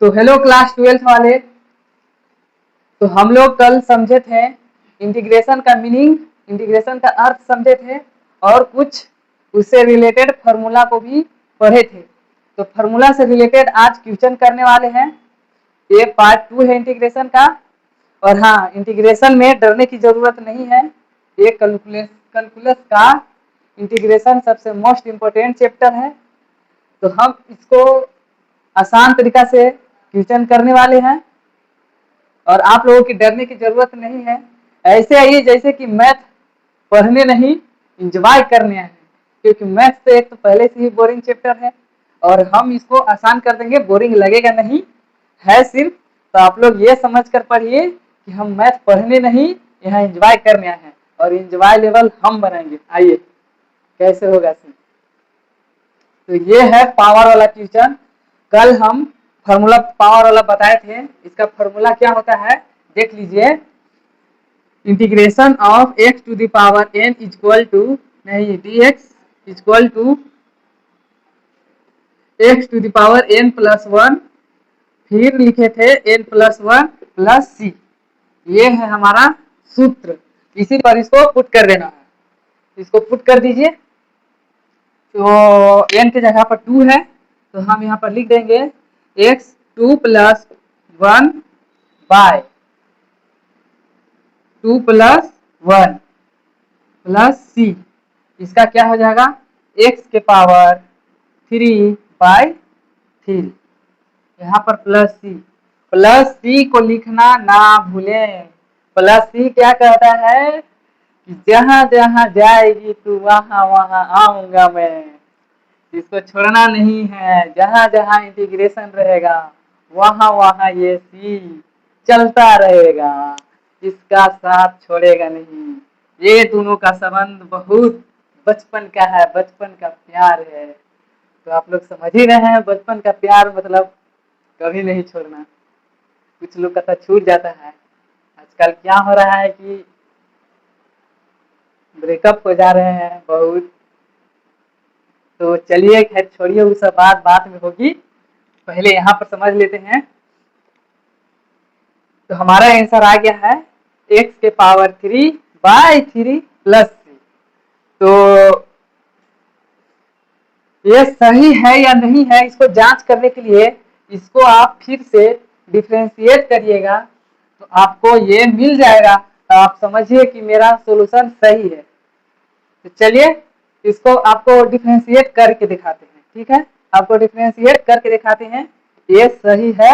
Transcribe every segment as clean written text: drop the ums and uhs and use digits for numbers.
तो hello class 12th वाले। तो हम लोग कल समझे थे इंटीग्रेशन का मीनिंग, इंटीग्रेशन का अर्थ समझे थे और कुछ उससे रिलेटेड फार्मूला को भी पढ़े थे। तो फार्मूला से रिलेटेड आज क्वेश्चन करने वाले हैं। ये पार्ट 2 है इंटीग्रेशन का। और हाँ, इंटीग्रेशन में डरने की जरूरत नहीं है। ये कैलकुलस का इंटीग्रेशन सबसे मोस्ट इम्पोर्टेंट चैप्टर है। तो हम इसको आसान तरीका से क्वेश्चन करने वाले हैं और आप लोगों की डरने की जरूरत नहीं है। ऐसे आइए जैसे कि मैथ पढ़ने नहीं, इंजॉय करने आए हैं, क्योंकि मैथ तो एक तो पहले से ही बोरिंग चैप्टर है और हम इसको आसान कर देंगे, बोरिंग लगेगा नहीं है सिर्फ। तो आप लोग ये समझ कर पढ़िए कि हम मैथ पढ़ने नहीं, यहाँ इंजॉय करने आए हैं और इंजॉय लेवल हम बनाएंगे। आइए कैसे होगा सिर्फ। तो ये है पावर वाला क्वेश्चन। कल हम फार्मूला पावर वाला बताए थे। इसका फार्मूला क्या होता है देख लीजिए। Integration of x to the power n equal to नहीं dx equal to x to the power n plus 1, फिर लिखे थे n प्लस 1 प्लस सी। ये है हमारा सूत्र। इसी पर इसको पुट कर देना है। इसको पुट कर दीजिए। तो n के जगह पर 2 है तो हम यहाँ पर लिख देंगे x 2 plus 1 by 2 plus 1 plus C. इसका क्या हो जाएगा x के पावर 3 बाय 3। यहाँ पर प्लस सी को लिखना ना भूलें। प्लस सी क्या कहता है कि जहां जहां जाएगी तू वहां वहां आऊंगा मैं। इसको छोड़ना नहीं है। जहां जहां इंटीग्रेशन रहेगा वहां वहां ये सी चलता रहेगा, इसका साथ छोड़ेगा नहीं। ये दोनों का संबंध बहुत बचपन का है, बचपन का प्यार है। तो आप लोग समझ ही रहे हैं, बचपन का प्यार मतलब कभी नहीं छोड़ना। कुछ लोग का तो छूट जाता है। आजकल क्या हो रहा है कि ब्रेकअप हो जा रहे हैं बहुत। तो चलिए खैर छोड़िए, वो सब बात बाद में होगी। पहले यहाँ पर समझ लेते हैं। तो हमारा आंसर आ गया है x के पावर 3 बाय 3 प्लस सी। तो ये सही है या नहीं है, इसको जांच करने के लिए इसको आप फिर से डिफरेंशिएट करिएगा तो आपको ये मिल जाएगा। तो आप समझिए कि मेरा सॉल्यूशन सही है। तो चलिए इसको आपको डिफरेंशिएट करके दिखाते हैं। ठीक है, आपको डिफरेंशिएट करके दिखाते हैं ये सही है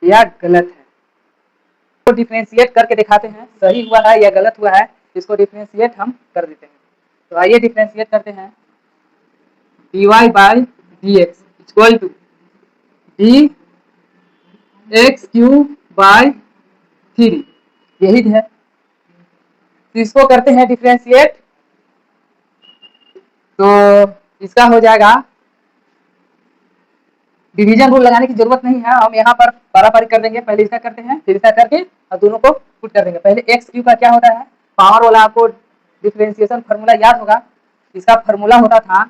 या गलत है। तो डिफरेंशिएट करके दिखाते हैं सही हुआ है या गलत हुआ है। इसको डिफरेंशिएट हम कर देते हैं। तो आइए डिफरेंशिएट करते हैं। dy by dx equal to d x q by 3, यही है। तो इसको करते हैं डिफरेंशिएट। तो इसका हो जाएगा, डिवीजन रूल लगाने की जरूरत नहीं है, हम यहाँ पर पारापारी कर देंगे। पहले इसका करते हैं फिर इसका करके और दोनों को पुट कर देंगे। पहले एक्स क्यू का क्या होता है, पावर वाला आपको डिफरेंशिएशन फार्मूला याद होगा। इसका फार्मूला होता था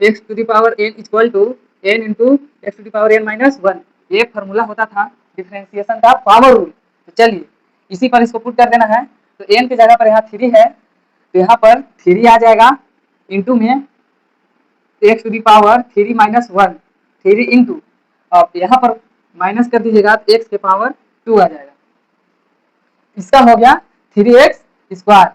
x to the power n equal to n into x to the power n minus 1। ये फार्मूला होता था डिफरेंशिएशन का पावर रूल। तो चलिए इसी पर इसको पुट कर देना है। तो एन की जगह पर यहाँ 3 है तो यहाँ पर 3 आ जाएगा इंटू में x to the power 3 minus 1, 3 into, अब यहाँ पर माइनस कर दीजिएगा तो एक्स के पावर 2 आ जाएगा। इसका हो गया 3x स्क्वायर।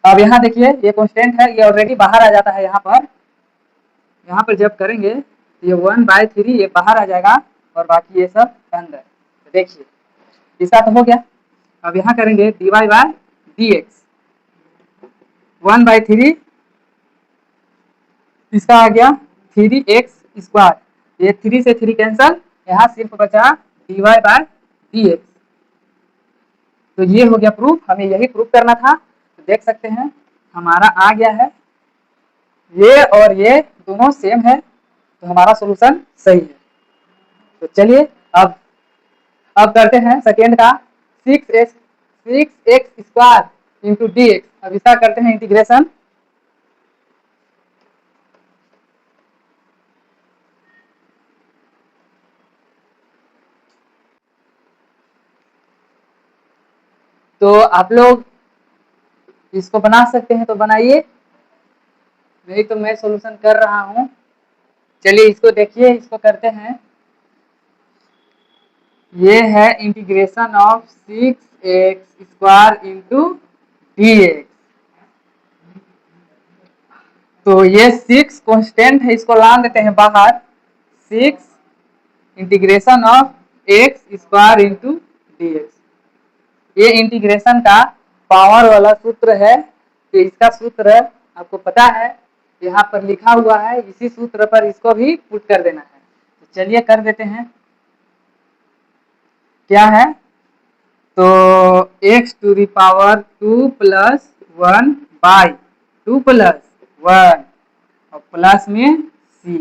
अब यहाँ देखिए ये कॉन्स्टेंट है, ये ऑलरेडी बाहर आ जाता है। यहाँ पर जब करेंगे तो ये 1/3 ये बाहर आ जाएगा और बाकी ये सब अंदर। तो देखिए इसका तो हो गया। अब यहाँ करेंगे dy बाई dx 1/3, इसका आ गया 3x स्क्वायर। ये 3 से 3 कैंसल, यहाँ सिर्फ बचा dy बाई dx। तो ये हो गया प्रूफ, हमें यही प्रूफ करना था। तो देख सकते हैं हमारा आ गया है। ये और ये दोनों सेम है तो हमारा सॉल्यूशन सही है। तो चलिए अब करते हैं सेकेंड का 6x स्क्वायर इंटू dx। अब इसका करते हैं इंटीग्रेशन। तो आप लोग इसको बना सकते हैं तो बनाइए, नहीं तो मैं सॉल्यूशन कर रहा हूँ। चलिए इसको देखिए, इसको करते हैं। ये है integration of 6x² into dx। तो ये 6 कांस्टेंट है, इसको ला देते हैं बाहर। 6 integration of x² into dx। ये इंटीग्रेशन का पावर वाला सूत्र है। तो इसका सूत्र आपको पता है, यहाँ पर लिखा हुआ है, इसी सूत्र पर इसको भी पुट कर देना है। तो चलिए कर देते हैं। क्या है, तो x⁴ प्लस 1 बाई 2 प्लस 1 और प्लस में c।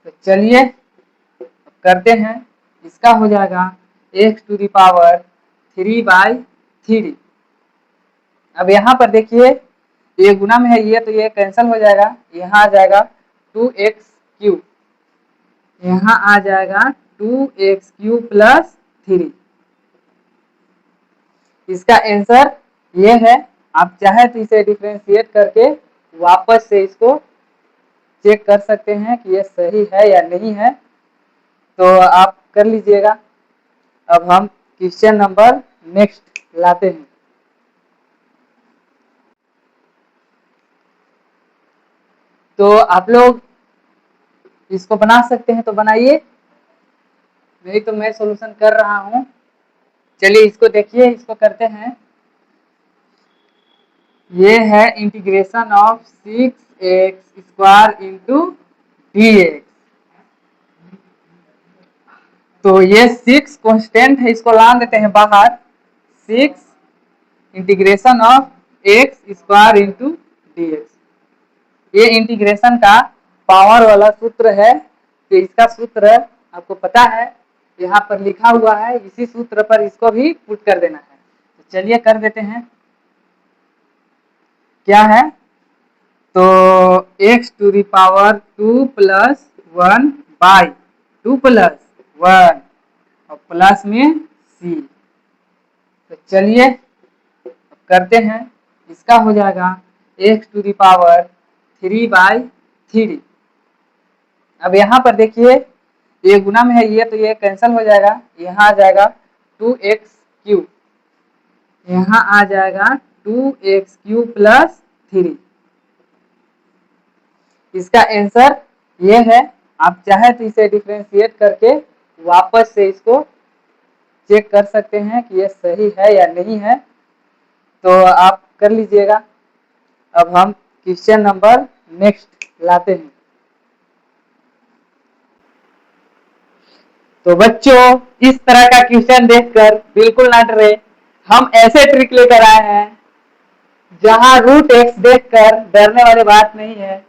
तो चलिए करते हैं। इसका हो जाएगा x⁴ अब यहाँ पर देखिए, ये गुना में है, ये तो ये कैंसिल हो जाएगा। यहाँ आ जाएगा 2x³ यहाँ आ जाएगा 2x³ प्लस 3। इसका आंसर ये है। आप चाहे तो इसे डिफरेंशिएट करके वापस से इसको चेक कर सकते हैं कि ये सही है या नहीं है, तो आप कर लीजिएगा। अब हम क्वेश्चन नंबर नेक्स्ट लाते हैं। तो आप लोग इसको बना सकते हैं तो बनाइए, नहीं तो मैं सॉल्यूशन कर रहा हूँ। चलिए इसको देखिए, इसको करते हैं। ये है integration of 6x² into dx। तो ये 6 कांस्टेंट है, इसको ला देते हैं बाहर। 6 integration of x² into dx। ये इंटीग्रेशन का पावर वाला सूत्र है। तो इसका सूत्र आपको पता है, यहाँ पर लिखा हुआ है, इसी सूत्र पर इसको भी पुट कर देना है। तो चलिए कर देते हैं। क्या है, तो x⁴ प्लस 1 बाई 2 प्लस 1 और प्लस में c। तो चलिए करते हैं। इसका हो जाएगा x⁴ अब यहाँ पर देखिए, ये गुना में है, ये तो ये कैंसिल हो जाएगा। यहाँ आ जाएगा 2x³ यहाँ आ जाएगा 2x³ प्लस 3। इसका आंसर ये है। आप चाहे तो इसे डिफरेंशिएट करके वापस से इसको चेक कर सकते हैं कि ये सही है या नहीं है, तो आप कर लीजिएगा। अब हम क्वेश्चन नंबर नेक्स्ट लाते हैं। तो बच्चों, इस तरह का क्वेश्चन देखकर बिल्कुल ना डरे। हम ऐसे ट्रिक लेकर आए हैं जहां √x देखकर डरने वाली बात नहीं है।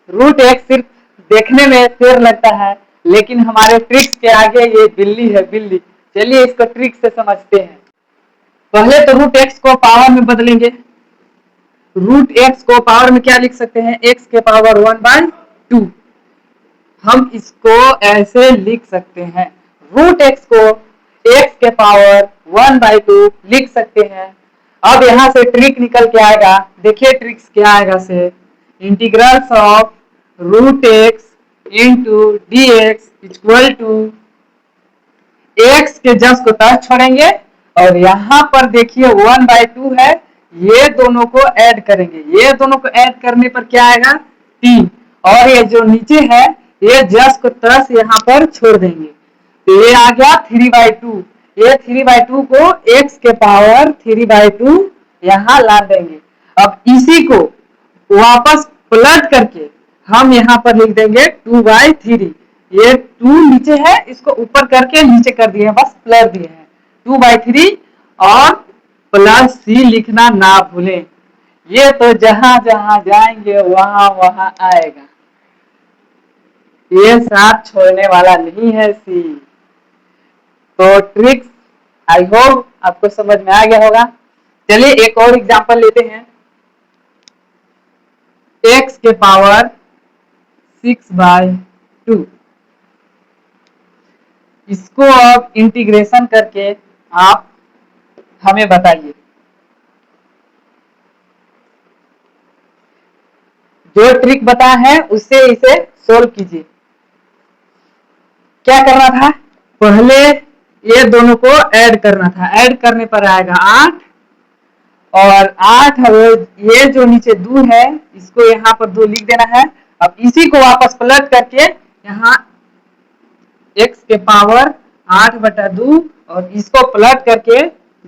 √x सिर्फ देखने में शेर लगता है, लेकिन हमारे ट्रिक्स के आगे ये बिल्ली है, बिल्ली। चलिए इसको ट्रिक से समझते हैं। पहले तो √x को पावर में बदलेंगे। √x को पावर में क्या लिख सकते हैं, x के पावर 1/2। हम इसको ऐसे लिख सकते हैं, √x को x के पावर 1/2 लिख सकते हैं। अब यहाँ से ट्रिक निकल के आएगा। देखिए ट्रिक्स क्या आएगा से, integrals of √x into dx equal to x के जस्ट को तरफ छोड़ेंगे और यहाँ पर देखिए 1/2 है, ये दोनों को ऐड करेंगे। ये दोनों को ऐड करने पर क्या आएगा, 3। और ये जो नीचे है, ये जस्ट को तरफ यहाँ पर छोड़ देंगे, तो ये आ गया 3/2। ये 3/2 को x के पावर 3/2 यहाँ ला देंगे। अब इसी को वापस पलट करके हम यहाँ पर लिख देंगे 2/3। ये 2 नीचे है, इसको ऊपर करके नीचे कर दिए, बस प्लस दिए हैं 2/3 और प्लस c लिखना ना भूलें। ये तो जहां जहां जाएंगे वहां वहां आएगा, ये साथ छोड़ने वाला नहीं है c। तो ट्रिक्स आई होप आपको समझ में आ गया होगा। चलिए एक और एग्जांपल लेते हैं। x के पावर 6/2, इसको अब इंटीग्रेशन करके आप हमें बताइए। जो ट्रिक बताया है उससे इसे सोल्व कीजिए। क्या करना था, पहले ये दोनों को ऐड करना था। ऐड करने पर आएगा 8 और 8 ये जो नीचे 2 है इसको यहाँ पर 2 लिख देना है। अब इसी को वापस पलट करके यहाँ x के पावर 8/2 और इसको पलट करके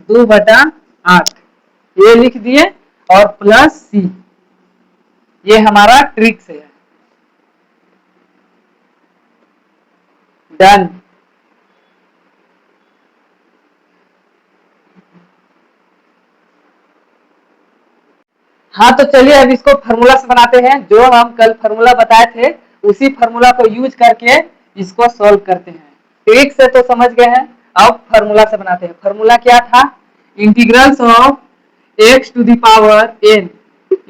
2/8 ये लिख दिए और प्लस c। ये हमारा ट्रिक से है। डन। हाँ तो चलिए अब इसको फार्मूला से बनाते हैं। जो हम कल फार्मूला बताए थे उसी फार्मूला को यूज करके इसको सॉल्व करते हैं। ट्रिक से तो समझ गए हैं, अब फार्मूला से बनाते हैं। फार्मूला क्या था, integrals of x to the power n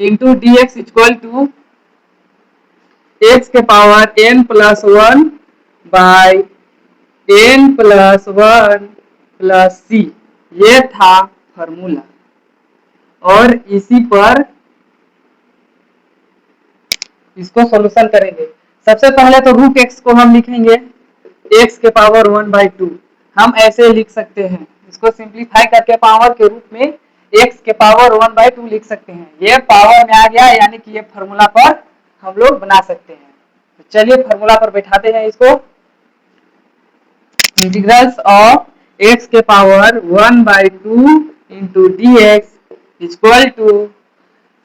into D x equal to x के पावर n plus 1 by n plus 1 plus c। ये था फार्मूला और इसी पर इसको सॉल्यूशन करेंगे। सबसे पहले तो रूट एक्स को हम लिखेंगे x के पावर 1/2। हम ऐसे लिख सकते हैं, इसको सिंप्लीफाई करके पावर के रूप में x के पावर 1/2 लिख सकते हैं। ये पावर में आ गया यानी कि ये फार्मूला पर हम लोग बना सकते हैं। तो चलिए फार्मूला पर बैठाते हैं इसको। इंटीग्रल्स ऑफ x के पावर 1/2 into D x equal to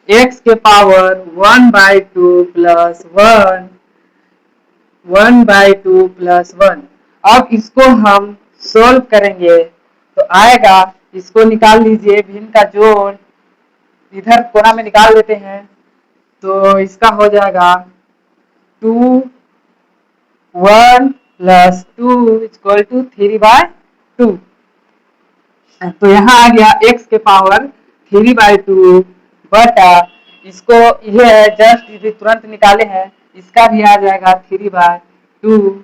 x के पावर 1/2 प्लस 1/2 प्लस 1। अब इसको हम सोल्व करेंगे तो आएगा, इसको निकाल लीजिए, भिन्न का जोड़ इधर कोना में निकाल देते हैं तो इसका हो जाएगा 2 1 प्लस 2 इक्वल टू 3/2। तो यहाँ आ गया x के पावर 3/2 बटा इसको ये है जस्ट तुरंत निकाले हैं, इसका भी आ जाएगा 3/2।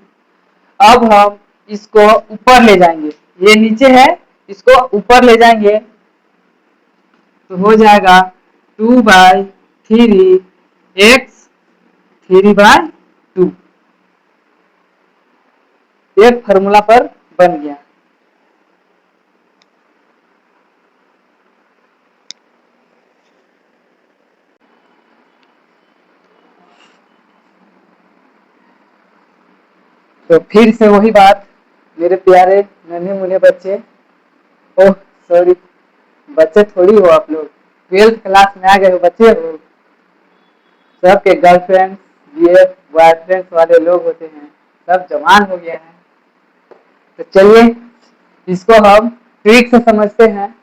अब हम इसको ऊपर ले जाएंगे, ये नीचे है इसको ऊपर ले जाएंगे तो हो जाएगा 2/3 x 3/2। एक फार्मूला पर बन गया। तो फिर से वही बात, मेरे प्यारे नन्हे मुन्ने बच्चे, ओह सॉरी बच्चे थोड़ी हो आप लोग, 12th क्लास में आ गए हो, बच्चे हो। सबके गर्लफ्रेंड बीएफ बॉयफ्रेंड्स वाले लोग होते हैं, सब जवान हो गया है। तो चलिए इसको हम ट्रिक से समझते हैं।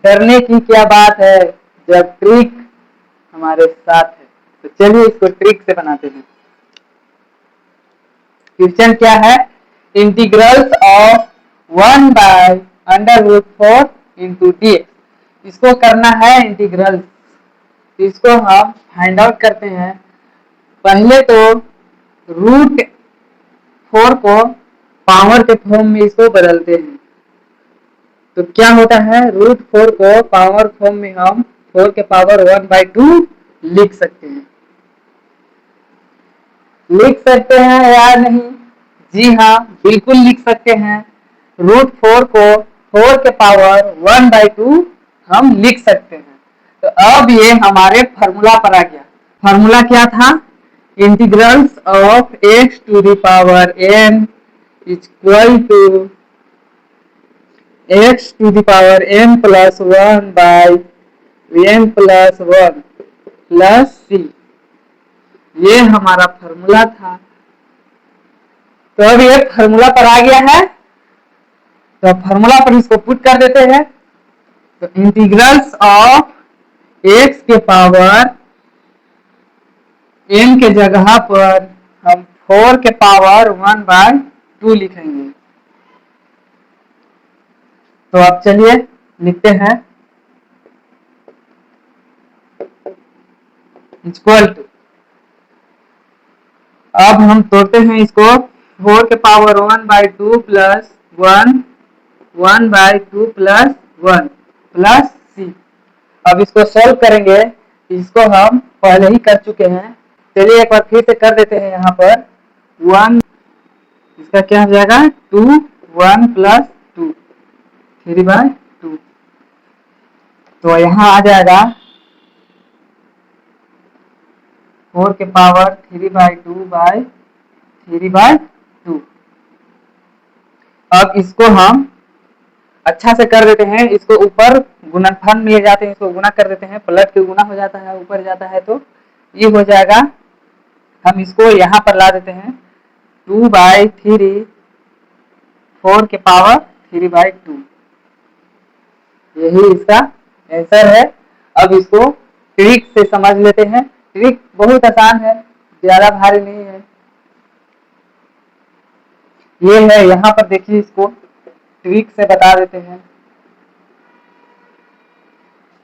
डरने की क्या बात है जब ट्रिक हमारे साथ है। तो चलिए इसको ट्रिक से बनाते हैं। क्वेश्चन क्या है, इंटीग्रल्स ऑफ 1/√4 इंटू डी। इसको करना है इंटीग्रल, इसको हम फाइंड आउट करते हैं। पहले तो √4 को पावर के फॉर्म में इसको बदलते हैं। तो क्या होता है, √4 को पावर फॉर्म में हम 4 के पावर 1/2 लिख सकते हैं। लिख सकते हैं या नहीं, जी हाँ बिल्कुल लिख सकते हैं। √4 को 4 के पावर 1/2 हम लिख सकते हैं। तो अब ये हमारे फार्मूला पर आ गया। फार्मूला क्या था, integrals of x to the power n equal to x to the power n plus 1 by n plus 1 plus c। ये हमारा फार्मूला था। तो अब ये फार्मूला पर आ गया है, तो फार्मूला पर इसको पुट कर देते हैं। तो इंटीग्रल्स ऑफ x के पावर n के जगह पर हम 4 के पावर 1/2 लिखेंगे। तो अब चलिए लिखते हैं, इक्वल टू, अब हम तोड़ते हैं इसको, 4 के पावर 1/2 प्लस 1 1/2 प्लस 1 प्लस सी। अब इसको सोल्व करेंगे, इसको हम पहले ही कर चुके हैं। चलिए एक बार फिर से कर देते हैं। यहाँ पर 1, इसका क्या हो जाएगा 2, 1 प्लस 2 3/2। तो यहाँ आ जाएगा 4 के पावर 3/2 अब इसको हम अच्छा से कर देते हैं। इसको ऊपर गुणनफल में ले जाते हैं, इसको गुना कर देते हैं। पलट के गुना हो जाता है, ऊपर जाता है तो ये हो जाएगा। हम इसको यहाँ पर ला देते हैं 2/3 4 के पावर 3/2 यही इसका आंसर है। अब इसको ट्रिक से समझ लेते हैं। ट्रिक बहुत आसान है, ज्यादा भारी नहीं है। ये है, यहाँ पर देखिए, इसको ट्रिक से बता देते हैं।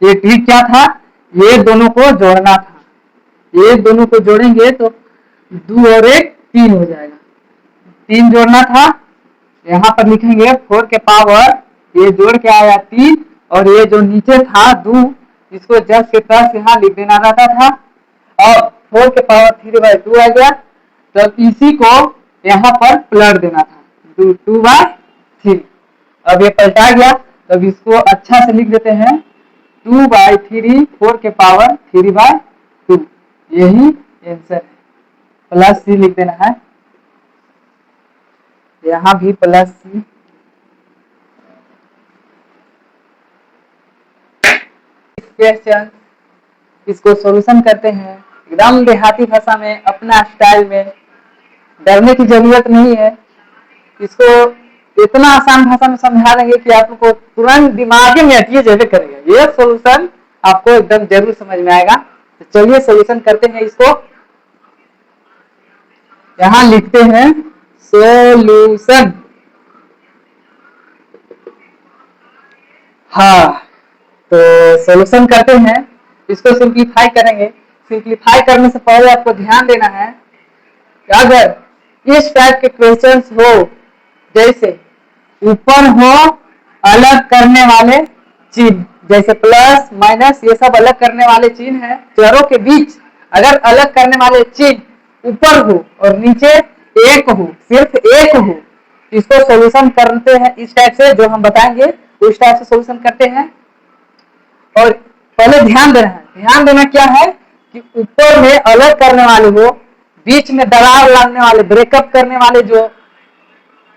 ये ट्रिक क्या था, ये दोनों को जोड़ना था। ये दोनों को जोड़ेंगे तो 2 और 1 3 हो जाएगा। 3 जोड़ना था, यहाँ पर लिखेंगे 4 के पावर, ये जोड़ के आया 3 और ये जो नीचे था 2 इसको जस्ट के तस यहाँ लिख देना रहता था और 4 के पावर 3/2 आ गया। तो इसी को यहाँ पर पलट देना था 2/3। अब ये पलटा गया, तब इसको अच्छा से लिख देते हैं 2/3 4 के पावर 3/2 यही आंसर है। प्लस सी लिख देना है, यहाँ भी प्लस सी। क्वेश्चन इसको सॉल्यूशन करते हैं एकदम देहाती भाषा में, अपना स्टाइल में। डरने की जरूरत नहीं है। इसको इतना आसान भाषा में समझा देंगे कि आपको तुरंत दिमाग में अटिए जैसे करेगा। ये सॉल्यूशन आपको एकदम जरूर समझ में आएगा। तो चलिए सॉल्यूशन करते हैं। इसको यहाँ लिखते हैं सॉल्यूशन। हाँ, तो सॉल्यूशन करते हैं। इसको सिंप्लीफाई करेंगे। सिंप्लीफाई करने से पहले आपको ध्यान देना है कि अगर इस टाइप के क्वेश्चंस हो, जैसे ऊपर हो अलग करने वाले चिन्ह, जैसे प्लस माइनस, ये सब अलग करने वाले चिन्ह है। चरों के बीच अगर अलग करने वाले चिन्ह ऊपर हो और नीचे एक हो, सिर्फ एक हो, इसको सॉल्यूशन करते हैं इस टाइप से, जो हम बताएंगे उस टाइप से सॉल्यूशन करते हैं। और पहले ध्यान देना है, ध्यान देना क्या है कि ऊपर में अलग करने वाले हो, बीच में दरार लाने वाले, ब्रेकअप करने वाले, जो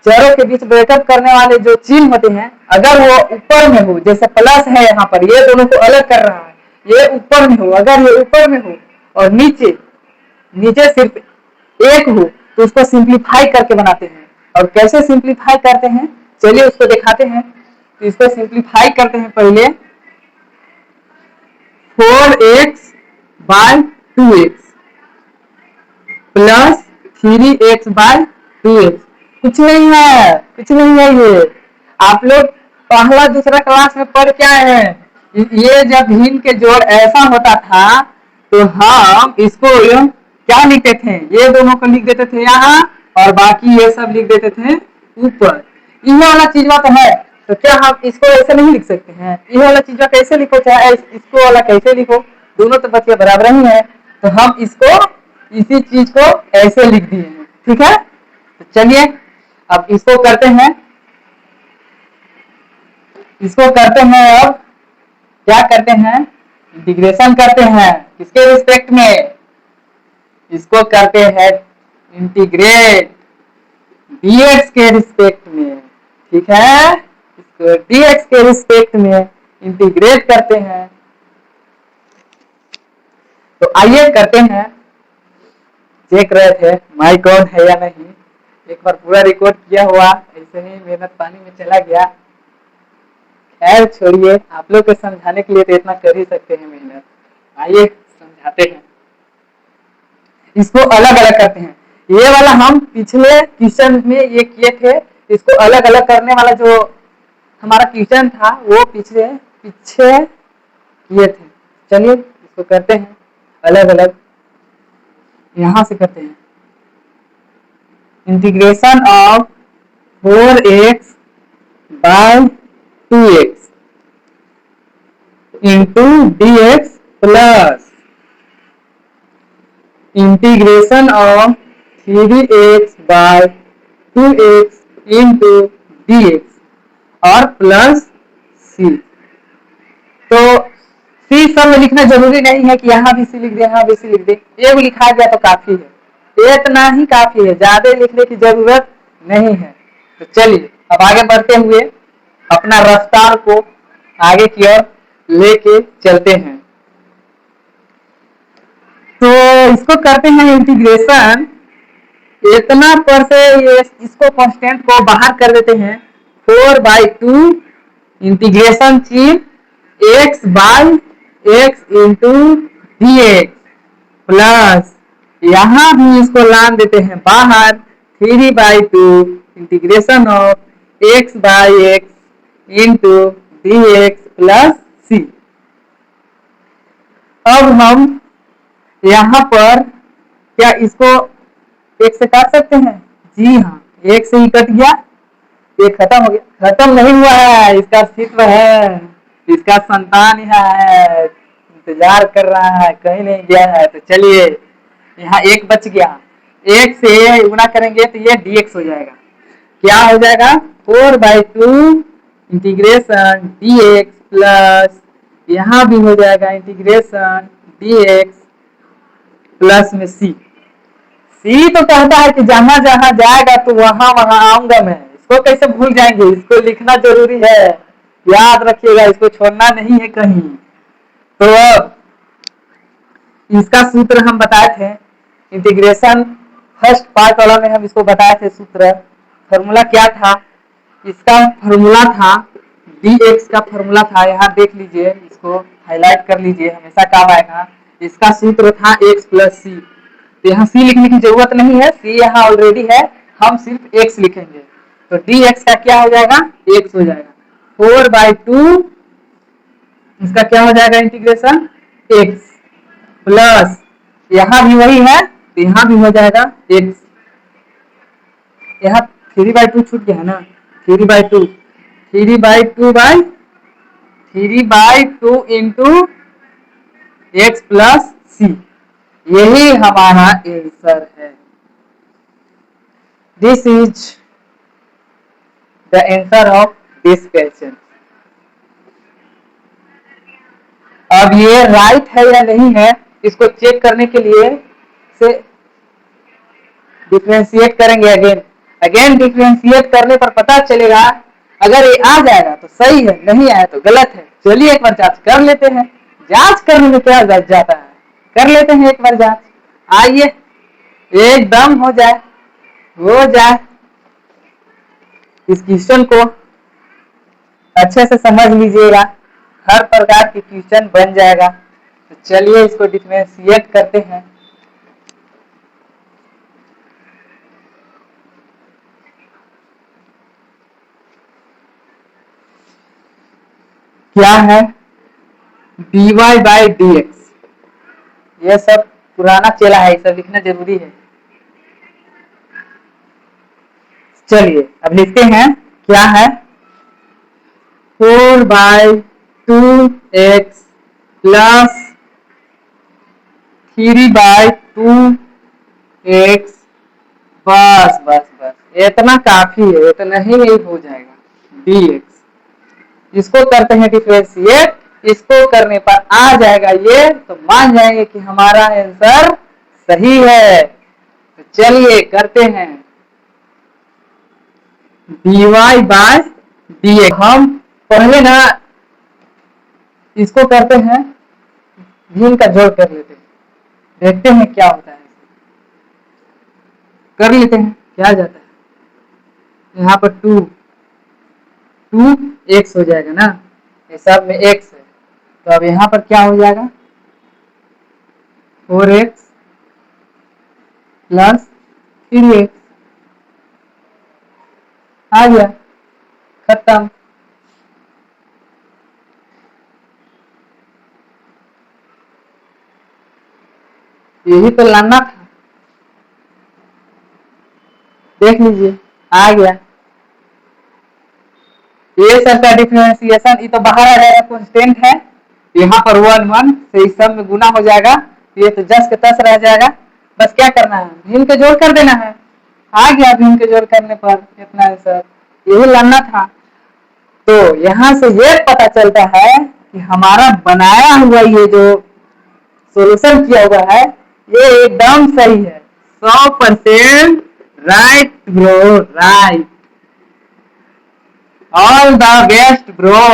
चरों के बीच ब्रेकअप करने वाले जो चिन्ह होते हैं, अगर वो ऊपर में हो, जैसे प्लस है यहाँ पर, ये दोनों को अलग कर रहा है, ये ऊपर में हो, अगर ये ऊपर में हो और नीचे सिर्फ एक हो, तो उसको सिंप्लीफाई करके बनाते हैं। और कैसे सिंप्लीफाई करते हैं चलिए उसको दिखाते हैं। तो इसको सिंप्लीफाई करते हैं पहले 4x/2x प्लस 3x/2x। कुछ नहीं है, कुछ नहीं है। ये आप लोग पहला दूसरा क्लास में पढ़ के आए हैं। ये जब भिन्न के जोड़ ऐसा होता था तो हम इसको क्या लिखते थे, ये दोनों को लिख देते थे यहाँ और बाकी ये सब लिख देते थे ऊपर। ये वाला चीज तो है, तो क्या हम इसको ऐसे नहीं लिख सकते हैं? ये वाला चीज कैसे लिखो, चाहे इसको वाला कैसे लिखो, दोनों तो बच्चे बराबर ही है। तो हम इसको इसी चीज को ऐसे लिख दिए हैं, ठीक है। तो चलिए अब इसको करते हैं। अब क्या करते हैं, इंटीग्रेशन करते हैं। किसके रिस्पेक्ट में? इसको करते हैं इंटीग्रेट dx के रिस्पेक्ट में, ठीक है। इसको dx के रिस्पेक्ट में इंटीग्रेट करते हैं। तो आइए करते हैं। देख रहे थे माइक ऑन है या नहीं, एक बार पूरा रिकॉर्ड किया हुआ, ऐसे ही मेहनत पानी में चला गया। खैर छोड़िए, आप लोग को समझाने के लिए तो इतना कर ही सकते हैं मेहनत। आइए समझाते हैं। इसको अलग अलग करते हैं। ये वाला हम पिछले क्वेश्चन में ये किए थे। इसको अलग अलग करने वाला जो हमारा क्वेश्चन था वो पीछे किए थे। चलिए इसको करते हैं अलग अलग। यहां से करते हैं integration of 4x by 2x into D x plus integration of 3x by 2x into D x और प्लस सी। तो सी सब में लिखना जरूरी नहीं है कि यहाँ भी सी लिख दे यहाँ भी सी लिख दे, ये भी लिखा गया तो काफी है, इतना ही काफी है, ज्यादा लिखने की जरूरत नहीं है। तो चलिए अब आगे बढ़ते हुए अपना रफ्तार को आगे की ओर लेके चलते हैं। तो इसको करते हैं इंटीग्रेशन, इतना पर से ये इसको कांस्टेंट को बाहर कर देते हैं, 4/2 इंटीग्रेशन चिन्ह x by x into D x plus यहाँ भी इसको लान देते हैं बाहर, 3/2 integration of x by x into D x plus C. अब हम यहाँ पर क्या इसको एक से काट सकते हैं? जी हाँ, एक से ही कट गया, ये खत्म हो गया। खत्म नहीं हुआ है, इसका अस्तित्व है, इसका संतान यहाँ है, इंतजार कर रहा है, कहीं नहीं गया है। तो चलिए यहाँ एक बच गया, एक से गुणा करेंगे तो ये dx हो जाएगा। क्या हो जाएगा? 4/2 इंटीग्रेशन dx प्लस यहाँ भी हो जाएगा इंटीग्रेशन dx प्लस में सी। सी तो कहता है कि जहां जहां जाएगा तो वहां वहां आऊंगा मैं, इसको कैसे भूल जाएंगे, इसको लिखना जरूरी है, याद रखिएगा, इसको छोड़ना नहीं है कहीं। तो अब इसका सूत्र हम बताए थे, इंटीग्रेशन फर्स्ट पार्ट वाला में हम इसको बताए थे सूत्र, फॉर्मूला क्या था? इसका फॉर्मूला था dx का फॉर्मूला था, यहाँ देख लीजिए, इसको हाईलाइट कर लीजिए, हमेशा काम आएगा। इसका सूत्र था x प्लस सी, तो यहाँ c लिखने की जरूरत नहीं है, c यहाँ ऑलरेडी है, हम सिर्फ x लिखेंगे। तो dx का क्या हो जाएगा? x हो जाएगा। 4/2 इसका क्या हो जाएगा इंटीग्रेशन x प्लस यहाँ भी वही है तो यहाँ भी हो जाएगा x, यहाँ 3/2 छूट गया है ना, 3/2 इंटू x प्लस सी, यही हमारा आंसर है। This is the answer of this question. अब ये राइट है या नहीं है, इसको चेक करने के लिए से डिफरेंशिएट करेंगे, अगेन डिफरेंशिएट करने पर पता चलेगा, अगर ये आ जाएगा तो सही है, नहीं आया तो गलत है। चलिए एक बार जांच कर लेते हैं, जांच करने में क्या जाता है, कर लेते हैं एक बार जांच। आइए एकदम हो जाए, इस क्वेश्चन को अच्छे से समझ लीजिएगा, हर प्रकार की क्वेश्चन बन जाएगा। तो चलिए इसको डिफरेंशिएट करते हैं। क्या है? dy बाई dx, ये सब पुराना चला है, सब लिखना जरूरी है। चलिए अब लिखते हैं, क्या है? 4/2x प्लस 3/2x, बस बस बस इतना काफी है, इतना ही हो जाएगा dx। इसको करते हैं डिफरेंशिएट, इसको करने पर आ जाएगा ये, तो मान जाएंगे कि हमारा आंसर सही है। तो चलिए करते हैं, dy बाय dx। हम पहले ना इसको करते हैं, भिन्न का जोड़ कर लेते हैं, देखते हैं क्या होता है, कर लेते हैं क्या जाता है। यहाँ पर 2x हो जाएगा ना, ये सब में x है, तो अब यहाँ पर क्या हो जाएगा? 4x प्लस 3x आ गया, खत्म। यही तो लाना था, देख लीजिए आ गया। ये सब का डिफरेंशिएशन ये तो बाहर आ जाएगा, कांस्टेंट है, यहाँ पर 1 1 से इस सब में गुना हो जाएगा, ये तो जस के तस रह जाएगा। बस क्या करना है, भिन्न के जोड़ कर देना है, आ गया भिन्न के जोड़ करने पर इतना आंसर, यही लाना था। तो यहाँ से ये पता चलता है कि हमारा बनाया हुआ ये जो सोल्यूशन किया हुआ है ये एकदम सही है, 100% right bro, right, all the best bro.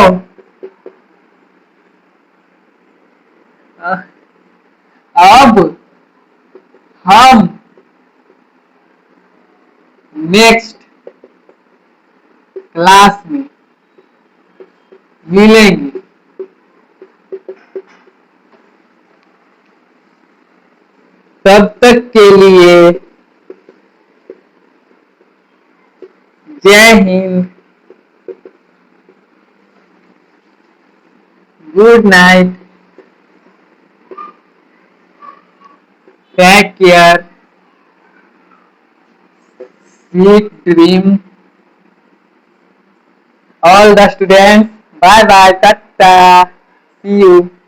अब हम नेक्स्ट क्लास में मिलेंगे, तब तक के लिए जय हिंद, good night, take care, sweet dream, all the students, bye bye, tata, see you.